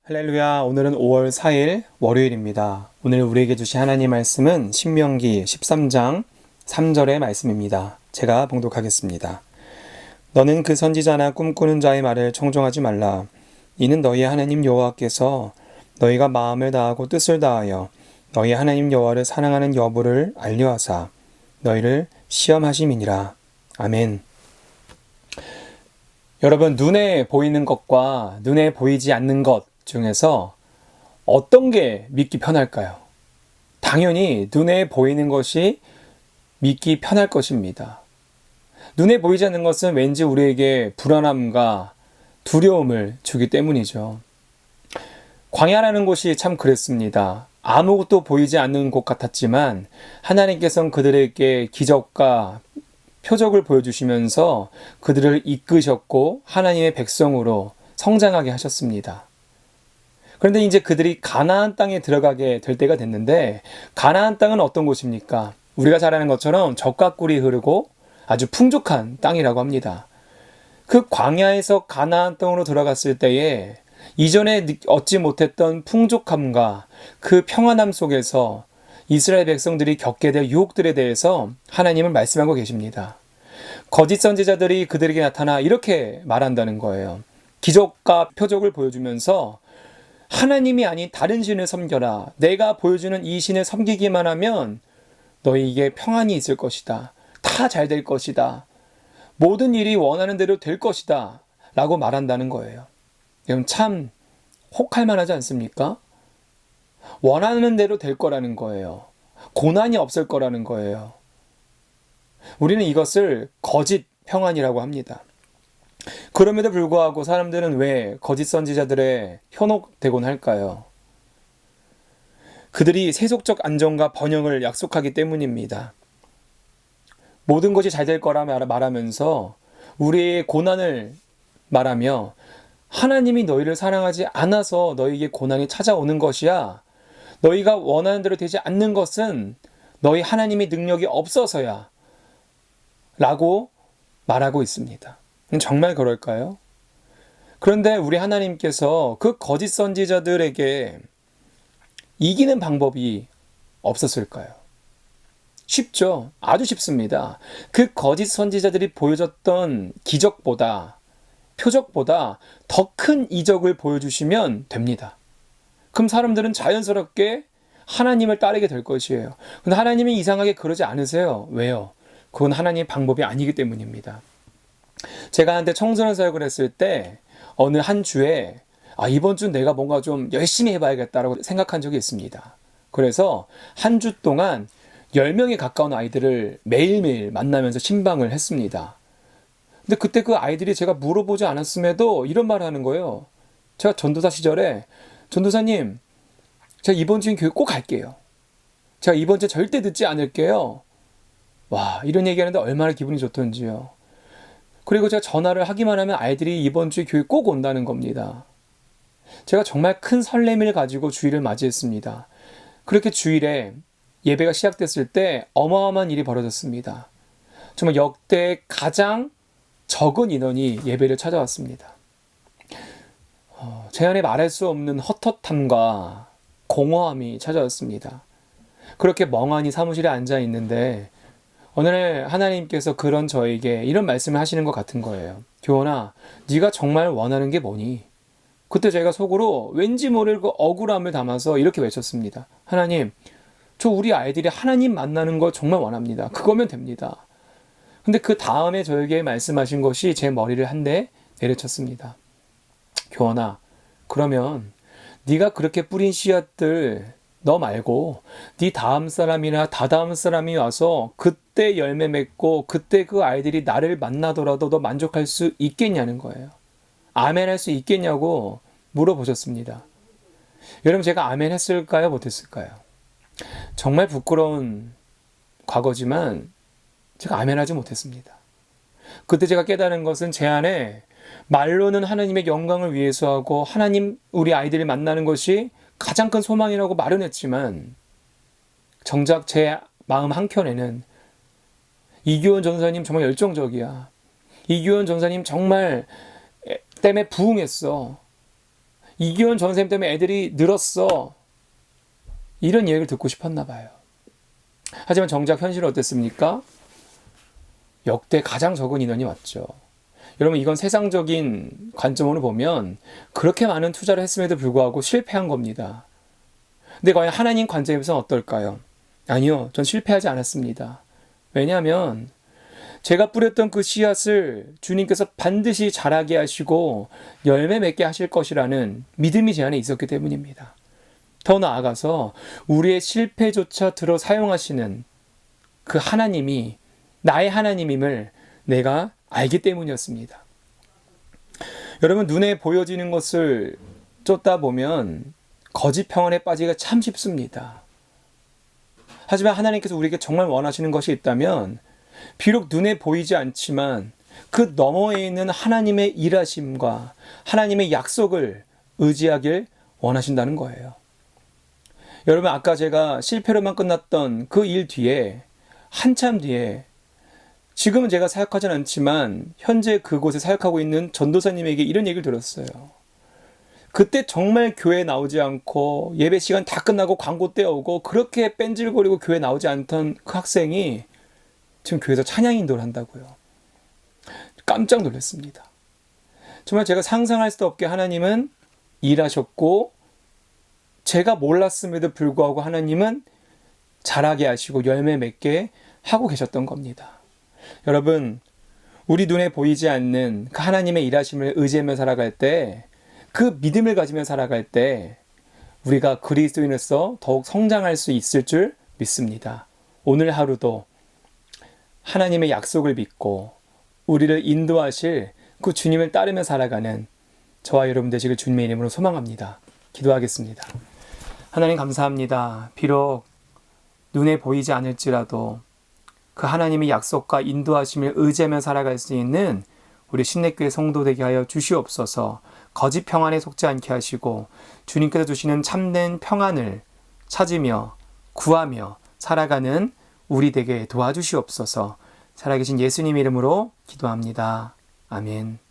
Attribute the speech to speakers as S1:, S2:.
S1: 할렐루야. 오늘은 5월 4일 월요일입니다. 오늘 우리에게 주신 하나님 말씀은 신명기 13장 3절의 말씀입니다. 제가 봉독하겠습니다. 너는 그 선지자나 꿈꾸는 자의 말을 청종하지 말라. 이는 너희의 하나님 여호와께서 너희가 마음을 다하고 뜻을 다하여 너희 하나님 여호와를 사랑하는 여부를 알려하사 너희를 시험하심이니라. 아멘. 여러분, 눈에 보이는 것과 눈에 보이지 않는 것 중에서 어떤 게 믿기 편할까요? 당연히 눈에 보이는 것이 믿기 편할 것입니다. 눈에 보이지 않는 것은 왠지 우리에게 불안함과 두려움을 주기 때문이죠. 광야라는 곳이 참 그랬습니다. 아무것도 보이지 않는 곳 같았지만 하나님께서는 그들에게 기적과 표적을 보여주시면서 그들을 이끄셨고 하나님의 백성으로 성장하게 하셨습니다. 그런데 이제 그들이 가나안 땅에 들어가게 될 때가 됐는데, 가나안 땅은 어떤 곳입니까? 우리가 잘 아는 것처럼 젖과 꿀이 흐르고 아주 풍족한 땅이라고 합니다. 그 광야에서 가나안 땅으로 들어갔을 때에 이전에 얻지 못했던 풍족함과 그 평안함 속에서 이스라엘 백성들이 겪게 될 유혹들에 대해서 하나님은 말씀하고 계십니다. 거짓 선지자들이 그들에게 나타나 이렇게 말한다는 거예요. 기적과 표적을 보여주면서 하나님이 아닌 다른 신을 섬겨라. 내가 보여주는 이 신을 섬기기만 하면 너희에게 평안이 있을 것이다. 다 잘 될 것이다. 모든 일이 원하는 대로 될 것이다. 라고 말한다는 거예요. 여러분, 참 혹할 만하지 않습니까? 원하는 대로 될 거라는 거예요. 고난이 없을 거라는 거예요. 우리는 이것을 거짓 평안이라고 합니다. 그럼에도 불구하고 사람들은 왜 거짓 선지자들의 현혹되곤 할까요? 그들이 세속적 안정과 번영을 약속하기 때문입니다. 모든 것이 잘 될 거라 말하면서 우리의 고난을 말하며 하나님이 너희를 사랑하지 않아서 너희에게 고난이 찾아오는 것이야. 너희가 원하는 대로 되지 않는 것은 너희 하나님의 능력이 없어서야. 라고 말하고 있습니다. 정말 그럴까요? 그런데 우리 하나님께서 그 거짓 선지자들에게 이기는 방법이 없었을까요? 쉽죠. 아주 쉽습니다. 그 거짓 선지자들이 보여줬던 기적보다, 표적보다 더 큰 이적을 보여주시면 됩니다. 그럼 사람들은 자연스럽게 하나님을 따르게 될 것이에요. 근데 하나님이 이상하게 그러지 않으세요. 왜요? 그건 하나님의 방법이 아니기 때문입니다. 제가 한때 청소년 사역을 했을 때 어느 한 주에 이번 주 내가 뭔가 좀 열심히 해봐야겠다라고 생각한 적이 있습니다. 그래서 한 주 동안 10명에 가까운 아이들을 매일매일 만나면서 신방을 했습니다. 근데 그때 그 아이들이 제가 물어보지 않았음에도 이런 말을 하는 거예요. 제가 전도사 시절에 전도사님, 제가 이번 주엔 교회 꼭 갈게요. 제가 이번 주 절대 늦지 않을게요. 와, 이런 얘기하는데 얼마나 기분이 좋던지요. 그리고 제가 전화를 하기만 하면 아이들이 이번 주에 교회 꼭 온다는 겁니다. 제가 정말 큰 설렘을 가지고 주일을 맞이했습니다. 그렇게 주일에 예배가 시작됐을 때 어마어마한 일이 벌어졌습니다. 정말 역대 가장 적은 인원이 예배를 찾아왔습니다. 제 안에 말할 수 없는 헛헛함과 공허함이 찾아왔습니다. 그렇게 멍하니 사무실에 앉아 있는데 어느 날 하나님께서 그런 저에게 이런 말씀을 하시는 것 같은 거예요. 교원아, 네가 정말 원하는 게 뭐니? 그때 제가 속으로 왠지 모를 그 억울함을 담아서 이렇게 외쳤습니다. 하나님, 저 우리 아이들이 하나님 만나는 거 정말 원합니다. 그거면 됩니다. 근데 그 다음에 저에게 말씀하신 것이 제 머리를 한 대 내려쳤습니다. 교원아, 그러면 네가 그렇게 뿌린 씨앗들 너 말고 네 다음 사람이나 다다음 사람이 와서 그때 열매 맺고 그때 그 아이들이 나를 만나더라도 너 만족할 수 있겠냐는 거예요. 아멘 할 수 있겠냐고 물어보셨습니다. 여러분, 제가 아멘 했을까요? 못했을까요? 정말 부끄러운 과거지만 제가 아멘 하지 못했습니다. 그때 제가 깨달은 것은 제 안에 말로는 하나님의 영광을 위해서 하고 하나님 우리 아이들을 만나는 것이 가장 큰 소망이라고 말은 했지만 정작 제 마음 한켠에는 이규원 전사님 정말 열정적이야. 이규원 전사님 정말 때문에 부흥했어. 이기현 전쌤 때문에 애들이 늘었어. 이런 얘기를 듣고 싶었나 봐요. 하지만 정작 현실은 어땠습니까? 역대 가장 적은 인원이 왔죠. 여러분, 이건 세상적인 관점으로 보면 그렇게 많은 투자를 했음에도 불구하고 실패한 겁니다. 근데 과연 하나님 관점에서는 어떨까요? 아니요, 전 실패하지 않았습니다. 왜냐하면 제가 뿌렸던 그 씨앗을 주님께서 반드시 자라게 하시고 열매 맺게 하실 것이라는 믿음이 제 안에 있었기 때문입니다. 더 나아가서 우리의 실패조차 들어 사용하시는 그 하나님이 나의 하나님임을 내가 알기 때문이었습니다. 여러분, 눈에 보여지는 것을 쫓다 보면 거짓 평안에 빠지기가 참 쉽습니다. 하지만 하나님께서 우리에게 정말 원하시는 것이 있다면 비록 눈에 보이지 않지만 그 너머에 있는 하나님의 일하심과 하나님의 약속을 의지하길 원하신다는 거예요. 여러분, 아까 제가 실패로만 끝났던 그 일 뒤에 한참 뒤에 지금은 제가 사역하진 않지만 현재 그곳에 사역하고 있는 전도사님에게 이런 얘기를 들었어요. 그때 정말 교회에 나오지 않고 예배 시간 다 끝나고 광고 떼어오고 그렇게 뺀질거리고 교회에 나오지 않던 그 학생이 지금 교회에서 찬양 인도를 한다고요. 깜짝 놀랐습니다. 정말 제가 상상할 수도 없게 하나님은 일하셨고 제가 몰랐음에도 불구하고 하나님은 자라게 하시고 열매 맺게 하고 계셨던 겁니다. 여러분, 우리 눈에 보이지 않는 그 하나님의 일하심을 의지하며 살아갈 때, 그 믿음을 가지며 살아갈 때 우리가 그리스도인으로서 더욱 성장할 수 있을 줄 믿습니다. 오늘 하루도 하나님의 약속을 믿고 우리를 인도하실 그 주님을 따르며 살아가는 저와 여러분 되시길 주님의 이름으로 소망합니다. 기도하겠습니다. 하나님, 감사합니다. 비록 눈에 보이지 않을지라도 그 하나님의 약속과 인도하심을 의지하며 살아갈 수 있는 우리 신내교회 성도 되게 하여 주시옵소서. 거짓 평안에 속지 않게 하시고 주님께서 주시는 참된 평안을 찾으며 구하며 살아가는 우리 되게 도와주시옵소서. 살아계신 예수님 이름으로 기도합니다. 아멘.